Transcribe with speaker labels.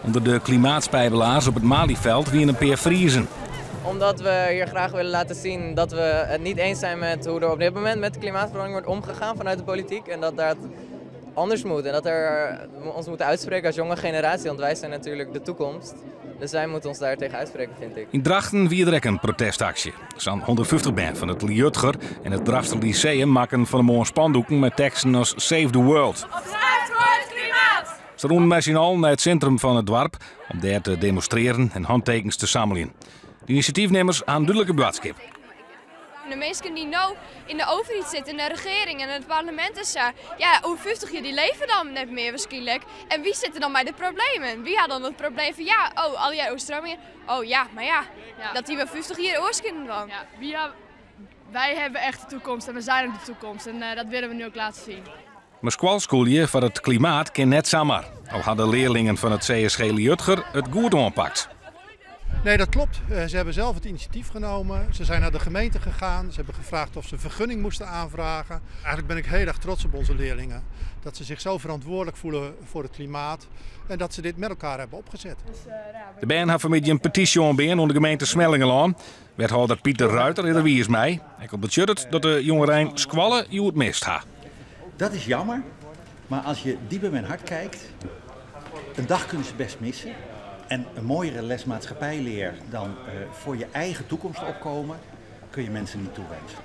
Speaker 1: Onder de klimaatspijbelaars op het Malieveld wie een peer vriezen.
Speaker 2: Omdat we hier graag willen laten zien dat we het niet eens zijn met hoe er op dit moment met de klimaatverandering wordt omgegaan vanuit de politiek. En dat dat anders moet en dat we ons moeten uitspreken als jonge generatie, want wij zijn natuurlijk de toekomst. Dus wij moeten ons daar tegen uitspreken, vind ik.
Speaker 1: In Drachten wie er een protestactie. Er zijn 150 ben van het Liutger en het Drachtster Lyceum maken van de mooie spandoeken met teksten als Save the World.
Speaker 3: Opdracht voor het klimaat!
Speaker 1: Ze roepen machinaal naar het centrum van het dorp om daar te demonstreren en handtekens te zamelen. De initiatiefnemers aan duidelijke boodschap.
Speaker 4: De mensen die nu in de overheid zitten, in de regering en het parlement is ja, over 50 jaar die leven dan net meer waarschijnlijk. En wie zit er dan bij de problemen? Wie had dan het probleem van ja, oh, al die overstromingen. Oh ja, maar ja, dat die we 50 jaar oorskinden dan.
Speaker 3: Ja, wij hebben echt de toekomst en we zijn ook de toekomst en dat willen we nu ook laten zien.
Speaker 1: Maar squalschoolje voor het klimaat kan net samen. Al hadden leerlingen van het CSG Liutger het goed aanpakt.
Speaker 5: Nee, dat klopt. Ze hebben zelf het initiatief genomen. Ze zijn naar de gemeente gegaan. Ze hebben gevraagd of ze een vergunning moesten aanvragen. Eigenlijk ben ik heel erg trots op onze leerlingen. Dat ze zich zo verantwoordelijk voelen voor het klimaat. En dat ze dit met elkaar hebben opgezet.
Speaker 1: De band heeft vanmiddag een petitie onder de gemeente Smellingelaan. Wethouder Pieter Ruiter er wie is mij. Ik heb betjutterd dat de jongerijn squallen je het mist ha.
Speaker 6: Dat is jammer. Maar als je diep in mijn hart kijkt, een dag kunnen ze best missen. En een mooiere les maatschappijleer dan voor je eigen toekomst opkomen, kun je mensen niet toewensen.